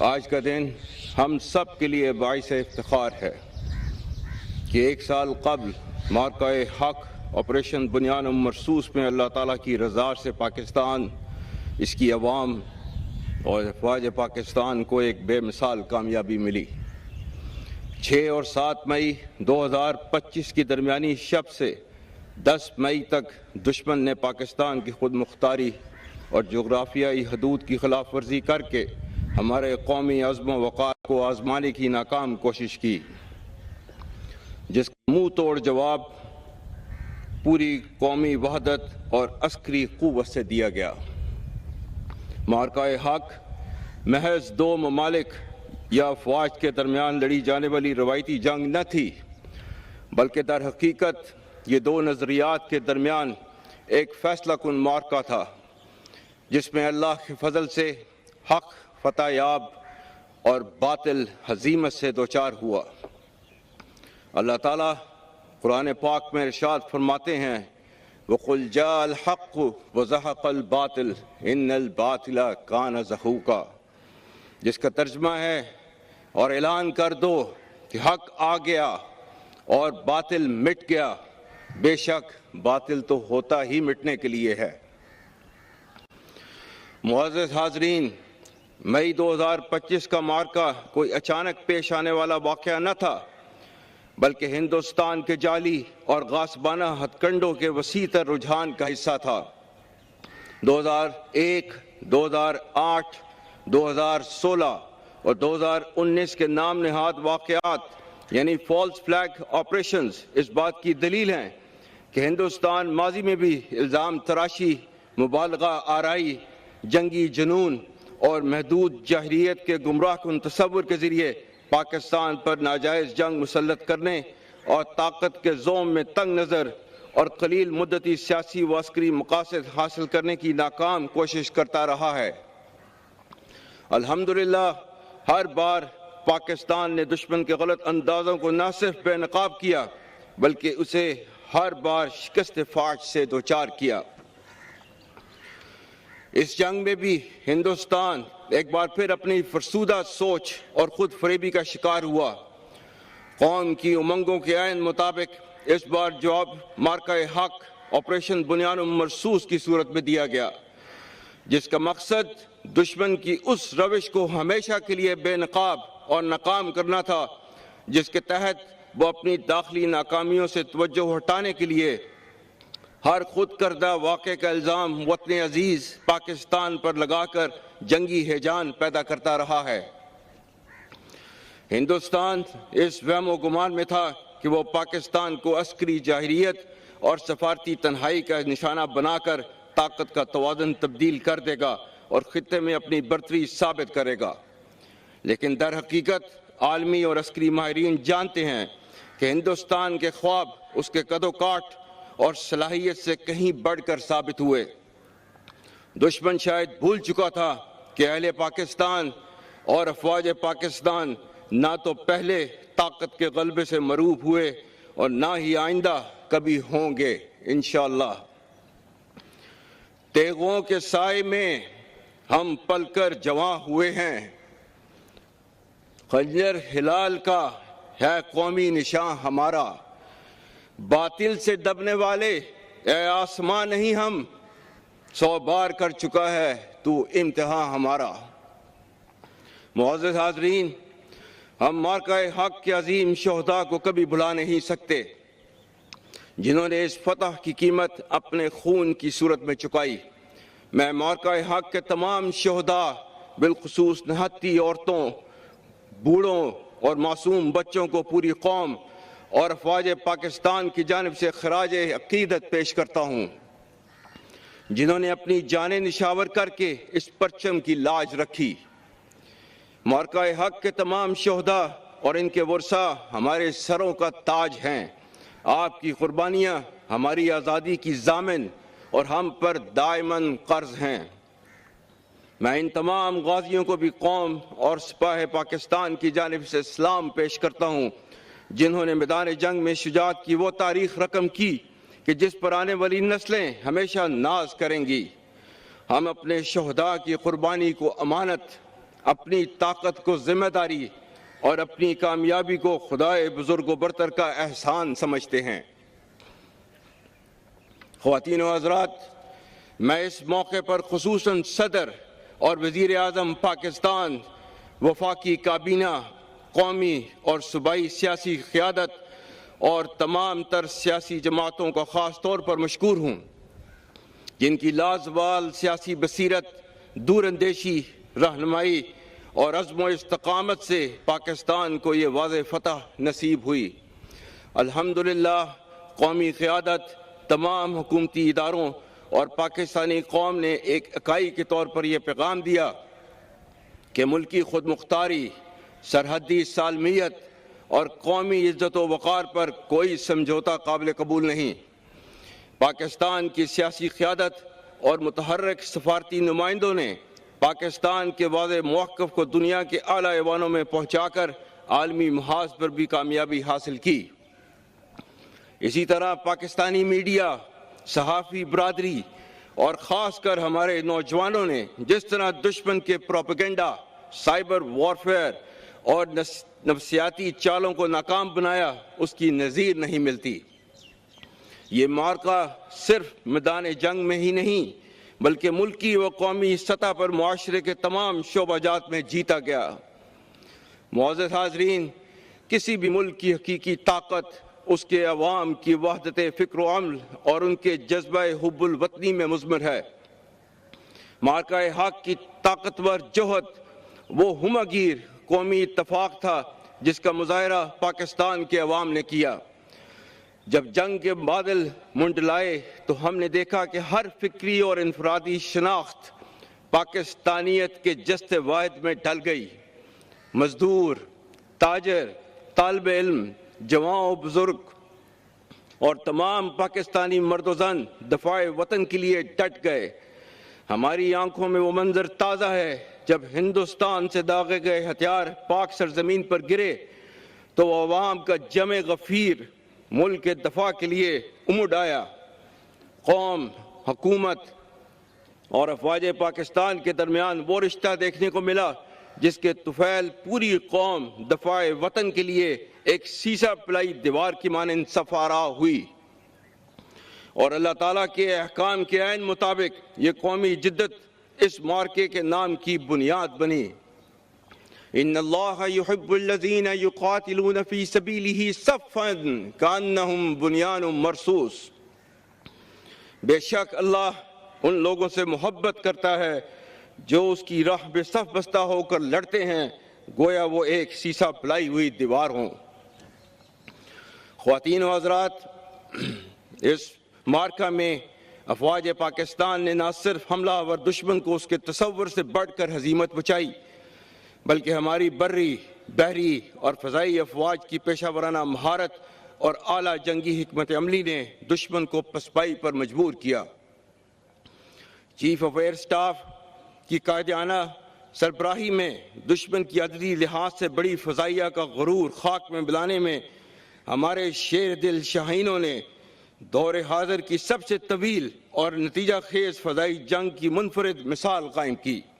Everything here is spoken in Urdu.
آج کا دن ہم سب کے لیے باعث افتخار ہے کہ 1 سال قبل معرکہ حق آپریشن بنیان مرصوص میں اللہ تعالیٰ کی رضا سے پاکستان، اس کی عوام اور افواج پاکستان کو ایک بے مثال کامیابی ملی۔ 6 اور 7 مئی 2025 کی درمیانی شب سے 10 مئی تک دشمن نے پاکستان کی خود مختاری اور جغرافیائی حدود کی خلاف ورزی کر کے ہمارے قومی عزم و وقار کو آزمانے کی ناکام کوشش کی، جس کا منہ توڑ جواب پوری قومی وحدت اور عسکری قوت سے دیا گیا۔ معرکہ حق محض 2 ممالک یا افواج کے درمیان لڑی جانے والی روایتی جنگ نہ تھی، بلکہ در حقیقت یہ 2 نظریات کے درمیان ایک فیصلہ کن معرکہ تھا، جس میں اللہ کے فضل سے حق فتح یاب اور باطل ہزیمت سے دوچار ہوا۔ اللہ تعالیٰ قرآن پاک میں ارشاد فرماتے ہیں وَقُلْ جَاءَ الْحَقُّ وَزَهَقَ الْبَاطِلُ إِنَّ الْبَاطِلَ كَانَ زَهُوقًا، جس کا ترجمہ ہے اور اعلان کر دو کہ حق آ گیا اور باطل مٹ گیا، بے شک باطل تو ہوتا ہی مٹنے کے لیے ہے۔ معزز حاضرین، مئی 2025 کا معرکہ کوئی اچانک پیش آنے والا واقعہ نہ تھا، بلکہ ہندوستان کے جعلی اور غاصبانہ ہتھ کنڈوں کے وسیع تر رجحان کا حصہ تھا۔ 2001، 2008، 2016 اور 2019 کے نام نہاد واقعات یعنی فالس فلیگ آپریشنز اس بات کی دلیل ہیں کہ ہندوستان ماضی میں بھی الزام تراشی، مبالغہ آرائی، جنگی جنون اور محدود جاہلیت کے گمراہ کن تصور کے ذریعے پاکستان پر ناجائز جنگ مسلط کرنے اور طاقت کے زوم میں تنگ نظر اور قلیل مدتی سیاسی و عسکری مقاصد حاصل کرنے کی ناکام کوشش کرتا رہا ہے۔ الحمدللہ ہر بار پاکستان نے دشمن کے غلط اندازوں کو نہ صرف بے نقاب کیا، بلکہ اسے ہر بار شکست فاش سے دوچار کیا۔ اس جنگ میں بھی ہندوستان ایک بار پھر اپنی فرسودہ سوچ اور خود فریبی کا شکار ہوا۔ قوم کی امنگوں کے عین مطابق اس بار جواب معرکہ حق آپریشن بنیان مرصوص کی صورت میں دیا گیا، جس کا مقصد دشمن کی اس روش کو ہمیشہ کے لیے بے نقاب اور ناکام کرنا تھا، جس کے تحت وہ اپنی داخلی ناکامیوں سے توجہ ہٹانے کے لیے ہر خود کردہ واقعے کا الزام وطن عزیز پاکستان پر لگا کر جنگی ہیجان پیدا کرتا رہا ہے۔ ہندوستان اس وہم و گمان میں تھا کہ وہ پاکستان کو عسکری جاہلیت اور سفارتی تنہائی کا نشانہ بنا کر طاقت کا توازن تبدیل کر دے گا اور خطے میں اپنی برتری ثابت کرے گا، لیکن در حقیقت عالمی اور عسکری ماہرین جانتے ہیں کہ ہندوستان کے خواب اس کے قد و کاٹ اور صلاحیت سے کہیں بڑھ کر ثابت ہوئے۔ دشمن شاید بھول چکا تھا کہ اہل پاکستان اور افواج پاکستان نہ تو پہلے طاقت کے غلبے سے مروب ہوئے اور نہ ہی آئندہ کبھی ہوں گے انشاءاللہ۔ تیغوں کے سائے میں ہم پل کر جواں ہوئے ہیں، خنجر ہلال کا ہے قومی نشان ہمارا، باطل سے دبنے والے اے آسمان نہیں ہم، 100 بار کر چکا ہے تو امتحان ہمارا۔ معزز حاضرین، ہم معرکہ حق کے عظیم شہداء کو کبھی بھلا نہیں سکتے، جنہوں نے اس فتح کی قیمت اپنے خون کی صورت میں چکائی۔ میں معرکہ حق کے تمام شہداء، بالخصوص نہتی عورتوں، بوڑھوں اور معصوم بچوں کو پوری قوم اور افواج پاکستان کی جانب سے خراج عقیدت پیش کرتا ہوں، جنہوں نے اپنی جانیں نشاور کر کے اس پرچم کی لاج رکھی۔ معرکہ حق کے تمام شہداء اور ان کے ورثاء ہمارے سروں کا تاج ہیں، آپ کی قربانیاں ہماری آزادی کی ضامن اور ہم پر دائماً قرض ہیں۔ میں ان تمام غازیوں کو بھی قوم اور سپاہ پاکستان کی جانب سے سلام پیش کرتا ہوں، جنہوں نے میدان جنگ میں شجاعت کی وہ تاریخ رقم کی کہ جس پر آنے والی نسلیں ہمیشہ ناز کریں گی۔ ہم اپنے شہداء کی قربانی کو امانت، اپنی طاقت کو ذمہ داری اور اپنی کامیابی کو خدائے بزرگ و برتر کا احسان سمجھتے ہیں۔ خواتین و حضرات، میں اس موقع پر خصوصاً صدر اور وزیر اعظم پاکستان، وفاقی کابینہ، قومی اور صوبائی سیاسی قیادت اور تمام تر سیاسی جماعتوں کا خاص طور پر مشکور ہوں، جن کی لازوال سیاسی بصیرت، دور اندیشی، رہنمائی اور عزم و استقامت سے پاکستان کو یہ واضح فتح نصیب ہوئی۔ الحمدللہ قومی قیادت، تمام حکومتی اداروں اور پاکستانی قوم نے ایک اکائی کے طور پر یہ پیغام دیا کہ ملکی خود مختاری، سرحدی سالمیت اور قومی عزت و وقار پر کوئی سمجھوتہ قابل قبول نہیں۔ پاکستان کی سیاسی قیادت اور متحرک سفارتی نمائندوں نے پاکستان کے واضح موقف کو دنیا کے اعلیٰ ایوانوں میں پہنچا کر عالمی محاذ پر بھی کامیابی حاصل کی۔ اسی طرح پاکستانی میڈیا، صحافی برادری اور خاص کر ہمارے نوجوانوں نے جس طرح دشمن کے پروپیگنڈا، سائبر وارفیئر اور نفسیاتی چالوں کو ناکام بنایا، اس کی نظیر نہیں ملتی۔ یہ معرکہ صرف میدان جنگ میں ہی نہیں بلکہ ملکی و قومی سطح پر معاشرے کے تمام شعبہ جات میں جیتا گیا۔ معزز حاضرین، کسی بھی ملک کی حقیقی طاقت اس کے عوام کی وحدت فکر و عمل اور ان کے جذبہ حب الوطنی میں مضمر ہے۔ معرکہ حق کی طاقتور جوہد وہ ہمہ گیر قومی اتفاق تھا جس کا مظاہرہ پاکستان کے عوام نے کیا۔ جب جنگ کے بادل منڈلائے تو ہم نے دیکھا کہ ہر فکری اور انفرادی شناخت پاکستانیت کے جست واحد میں ڈھل گئی۔ مزدور، تاجر، طالب علم، جوان و بزرگ اور تمام پاکستانی مرد و زن دفاع وطن کے لیے ڈٹ گئے۔ ہماری آنکھوں میں وہ منظر تازہ ہے جب ہندوستان سے داغے گئے ہتھیار پاک سرزمین پر گرے تو عوام کا جمع غفیر ملک کے دفاع کے لیے امڈ آیا۔ قوم، حکومت اور افواج پاکستان کے درمیان وہ رشتہ دیکھنے کو ملا جس کے طفیل پوری قوم دفاع وطن کے لیے ایک سیسا پلائی دیوار کی مانند صف آرا ہوئی، اور اللہ تعالیٰ کے احکام کے عین مطابق یہ قومی جدت اس معرکے کے نام کی بنیاد بنی۔ ان اللہ یحب الذین یقاتلون فی سبیلہ صفا کانہم بنیان مرصوص۔ بے شک اللہ ان لوگوں سے محبت کرتا ہے جو اس کی راہ میں صف بستہ ہو کر لڑتے ہیں گویا وہ ایک سیسا پلائی ہوئی دیوار ہوں۔ خواتین و حضرات، اس معرکہ میں افواج پاکستان نے نہ صرف حملہ آور دشمن کو اس کے تصور سے بڑھ کر ہزیمت بچائی بلکہ ہماری بری، بحری اور فضائی افواج کی پیشہ ورانہ مہارت اور اعلیٰ جنگی حکمت عملی نے دشمن کو پسپائی پر مجبور کیا۔ چیف آف ایئر سٹاف کی قائدانہ سربراہی میں دشمن کی عددی لحاظ سے بڑی فضائیہ کا غرور خاک میں ملانے میں ہمارے شیر دل شاہینوں نے دور حاضر کی سب سے طویل اور نتیجہ خیز فضائی جنگ کی منفرد مثال قائم کی۔